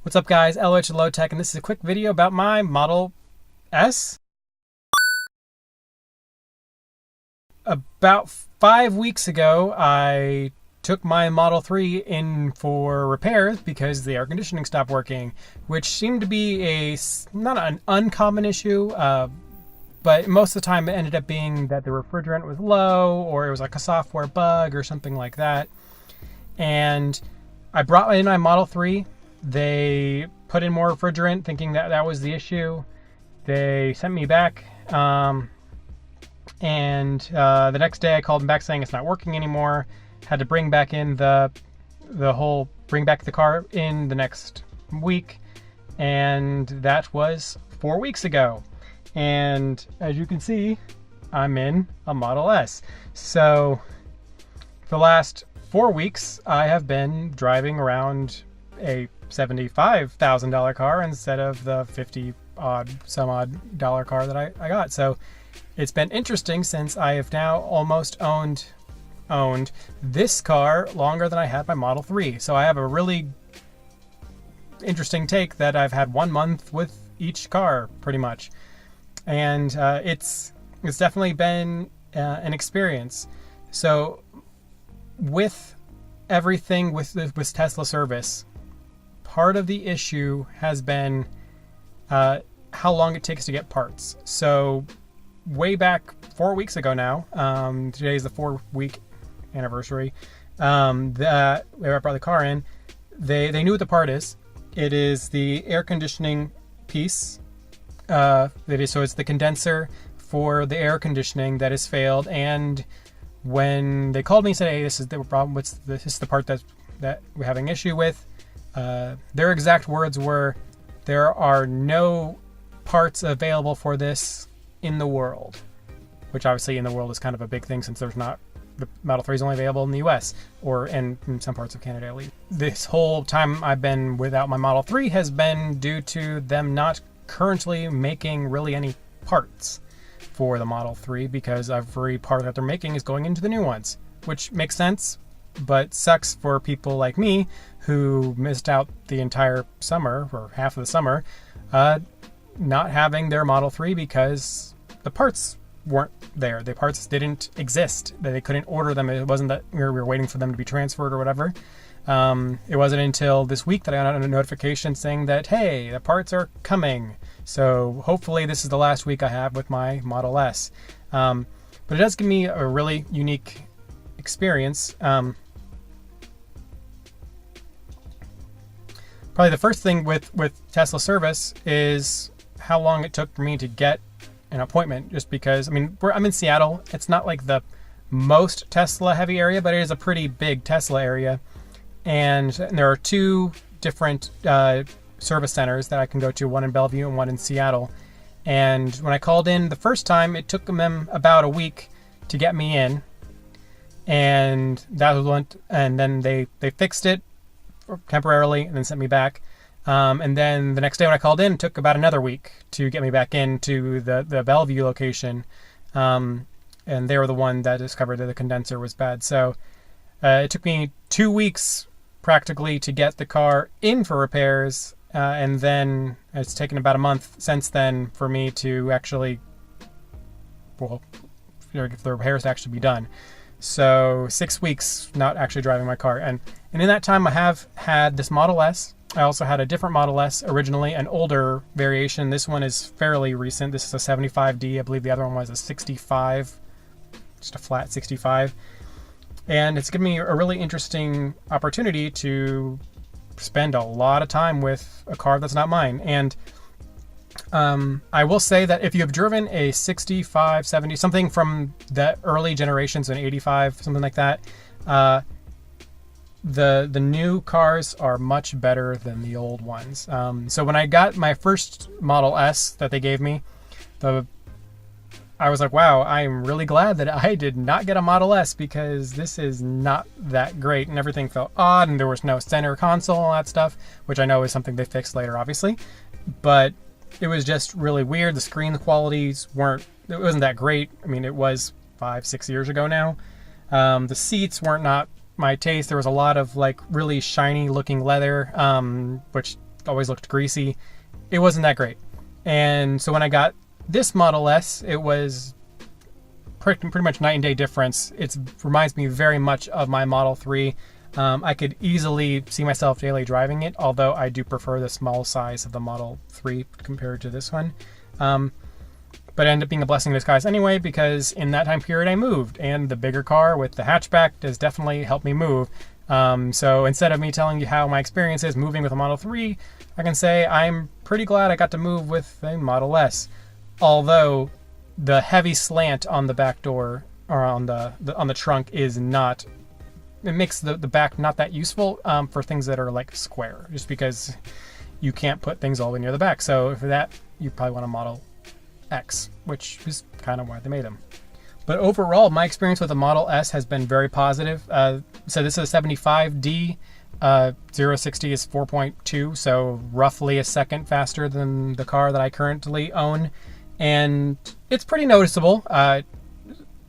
What's up guys, LOH Low Tech, and this is a quick video about my Model S. About 5 weeks ago, I took my Model 3 in for repairs because the air conditioning stopped working, which seemed to be not an uncommon issue, but most of the time it ended up being that the refrigerant was low, or it was like a software bug or something like that. And I brought in my Model 3. They put in more refrigerant thinking that that was the issue. They sent me back, and the next day I called them back saying it's not working anymore. Had to bring back in bring back the car in the next week, and that was 4 weeks ago. And as you can see, I'm in a Model S. So for the last 4 weeks, I have been driving around a $75,000 car instead of the some odd dollar car that I got. So it's been interesting since I have now almost owned this car longer than I had my Model 3. So I have a really interesting take that I've had 1 month with each car pretty much. And it's definitely been an experience. So with everything with Tesla service, part of the issue has been how long it takes to get parts. So way back 4 weeks ago now, today is the 4-week anniversary, that I brought the car in, they knew what the part is. It is the air conditioning piece. So it's the condenser for the air conditioning that has failed. And when they called me and said, hey, this is the problem, this is the part that we're having issue with, their exact words were, there are no parts available for this in the world. Which obviously in the world is kind of a big thing, since the Model 3 is only available in the US, and in some parts of Canada at least. This whole time I've been without my Model 3 has been due to them not currently making really any parts for the Model 3, because every part that they're making is going into the new ones, which makes sense, but sucks for people like me who missed out the entire summer, or half of the summer, not having their Model 3 because the parts weren't there. The parts didn't exist. They couldn't order them. It wasn't that we were waiting for them to be transferred or whatever. It wasn't until this week that I got a notification saying that, hey, the parts are coming. So hopefully this is the last week I have with my Model S. But it does give me a really unique experience. Probably the first thing with Tesla service is how long it took for me to get an appointment, just because, I mean, I'm in Seattle. It's not like the most Tesla heavy area, but it is a pretty big Tesla area. And there are two different service centers that I can go to, one in Bellevue and one in Seattle. And when I called in the first time, it took them about a week to get me in. And that was one, and then they fixed it temporarily and then sent me back. And then the next day when I called in, it took about another week to get me back into the Bellevue location. And they were the one that discovered that the condenser was bad. So it took me 2 weeks practically to get the car in for repairs. And then it's taken about a month since then for me to actually, well, for the repairs to actually be done. So 6 weeks not actually driving my car. And in that time I have had this Model S. I also had a different Model S originally, an older variation. This one is fairly recent. This is a 75D. I believe the other one was a 65, just a flat 65. And it's given me a really interesting opportunity to spend a lot of time with a car that's not mine. And I will say that if you have driven a 65, 70, something from the early generations, an 85, something like that, the new cars are much better than the old ones. So when I got my first Model S that they gave me, I was like, wow, I'm really glad that I did not get a Model S, because this is not that great, and everything felt odd, and there was no center console and all that stuff, which I know is something they fixed later, obviously. But it was just really weird. The screen qualities it wasn't that great. I mean, it was 5-6 years ago now. The seats weren't not my taste. There was a lot of like really shiny looking leather, which always looked greasy. It wasn't that great. And so when I got this Model S, it was pretty much night and day difference. It reminds me very much of my Model 3. I could easily see myself daily driving it, although I do prefer the small size of the Model 3 compared to this one. But it ended up being a blessing in disguise anyway, because in that time period I moved, and the bigger car with the hatchback has definitely helped me move. So instead of me telling you how my experience is moving with a Model 3, I can say I'm pretty glad I got to move with a Model S. Although the heavy slant on the back door, or on the trunk, is not, it makes the back not that useful for things that are like square, just because you can't put things all the way near the back. So for that, you probably want a Model X, which is kind of why they made them. But overall, my experience with the Model S has been very positive. So this is a 75D. 0-60 is 4.2, so roughly a second faster than the car that I currently own. And it's pretty noticeable.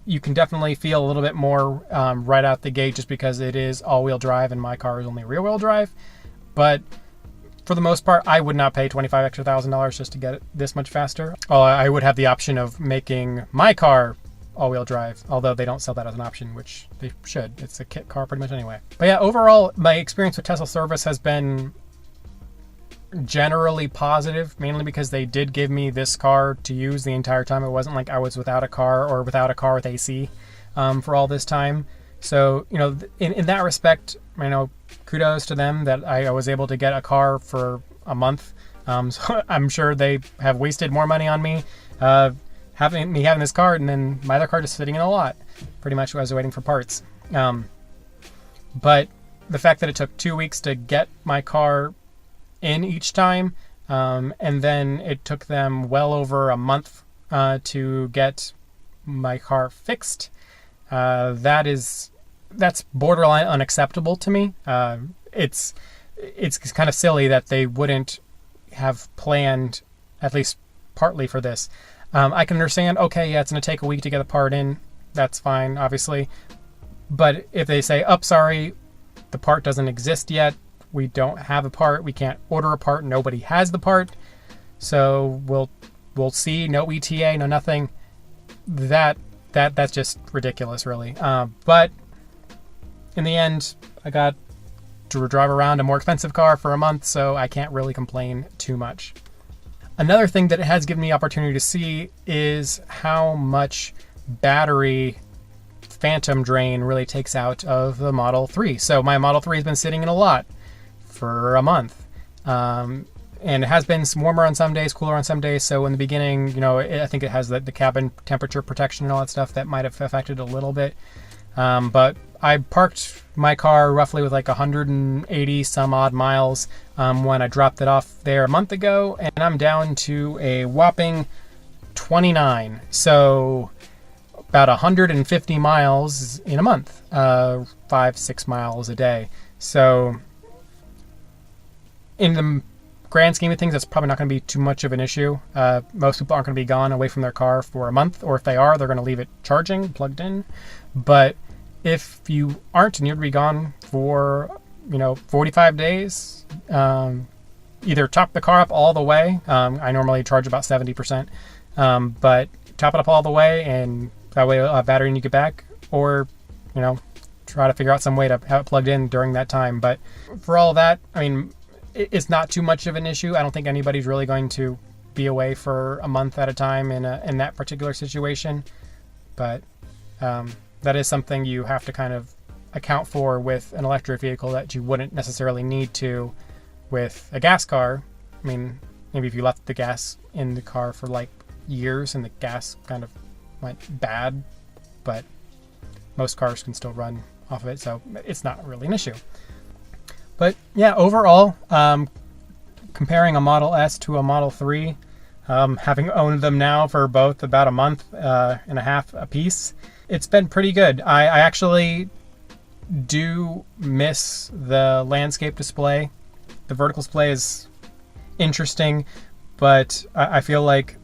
You can definitely feel a little bit more right out the gate, just because it is all-wheel drive and my car is only rear-wheel drive. But for the most part, I would not pay $25,000 extra just to get it this much faster. Well, I would have the option of making my car all-wheel drive, although they don't sell that as an option, which they should. It's a kit car pretty much anyway. But yeah, overall, my experience with Tesla service has been generally positive, mainly because they did give me this car to use the entire time. It wasn't like I was without a car, or without a car with AC for all this time. So, you know, in that respect, you know, kudos to them that I was able to get a car for a month. So I'm sure they have wasted more money on me having this car, and then my other car just sitting in a lot, pretty much, as I was waiting for parts. But the fact that it took 2 weeks to get my car in each time, and then it took them well over a month to get my car fixed, that's borderline unacceptable to me. It's kind of silly that they wouldn't have planned, at least partly, for this. I can understand, okay, yeah, it's going to take a week to get a part in. That's fine, obviously. But if they say, oh, sorry, the part doesn't exist yet, we don't have a part, we can't order a part, nobody has the part, so we'll see, no ETA, no nothing, that's just ridiculous, really. But in the end, I got to drive around a more expensive car for a month, so I can't really complain too much. Another thing that it has given me opportunity to see is how much battery phantom drain really takes out of the Model 3. So my Model 3 has been sitting in a lot for a month. And it has been warmer on some days, cooler on some days. So in the beginning, you know, I think it has the cabin temperature protection and all that stuff that might have affected a little bit. But I parked my car roughly with like 180 some odd miles when I dropped it off there a month ago, and I'm down to a whopping 29. So about 150 miles in a month, 5-6 miles a day. So in the grand scheme of things, that's probably not going to be too much of an issue. Most people aren't going to be gone away from their car for a month, or if they are, they're going to leave it charging, plugged in. But if you aren't, and you're going to be gone for, 45 days, either top the car up all the way. I normally charge about 70%, but top it up all the way, and that way you'll have battery when you get back, or, try to figure out some way to have it plugged in during that time. But for all that, I mean, it's not too much of an issue. I don't think anybody's really going to be away for a month at a time in that particular situation. But that is something you have to kind of account for with an electric vehicle that you wouldn't necessarily need to with a gas car. I mean, maybe if you left the gas in the car for like years and the gas kind of went bad, but most cars can still run off of it, so it's not really an issue. But yeah, overall, comparing a Model S to a Model 3, having owned them now for both about a month and a half apiece, it's been pretty good. I actually do miss the landscape display. The vertical display is interesting, but I feel like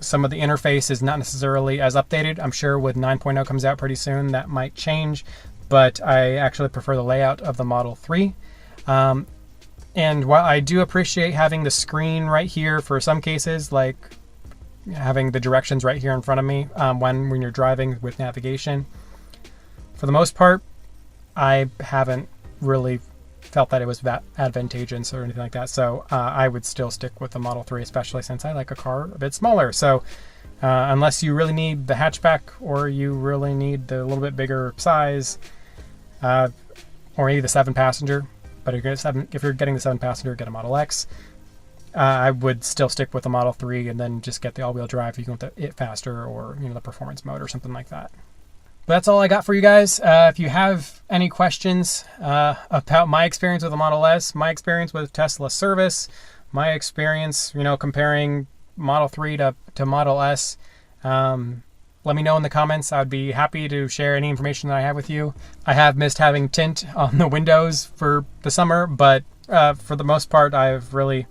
some of the interface is not necessarily as updated. I'm sure with 9.0 comes out pretty soon, that might change, but I actually prefer the layout of the Model 3. And while I do appreciate having the screen right here for some cases, like having the directions right here in front of me when you're driving with navigation, for the most part, I haven't really felt that it was that advantageous or anything like that. So I would still stick with the Model 3, especially since I like a car a bit smaller. So unless you really need the hatchback or you really need the little bit bigger size, or maybe the 7-passenger, but if you're getting the 7-passenger, get a Model X. I would still stick with the Model 3 and then just get the all-wheel drive if you want it faster, or the performance mode or something like that. But that's all I got for you guys. If you have any questions about my experience with the Model S, my experience with Tesla service, my experience, comparing Model 3 to Model S, let me know in the comments. I'd be happy to share any information that I have with you. I have missed having tint on the windows for the summer, but for the most part, I've really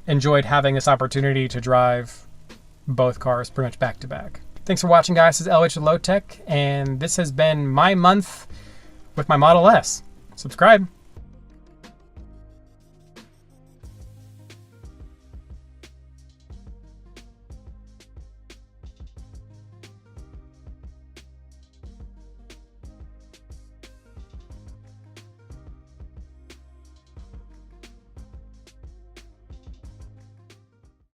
enjoyed having this opportunity to drive both cars pretty much back to back. Thanks for watching, guys. This is LH with Low Tech, and this has been my month with my Model S. Subscribe.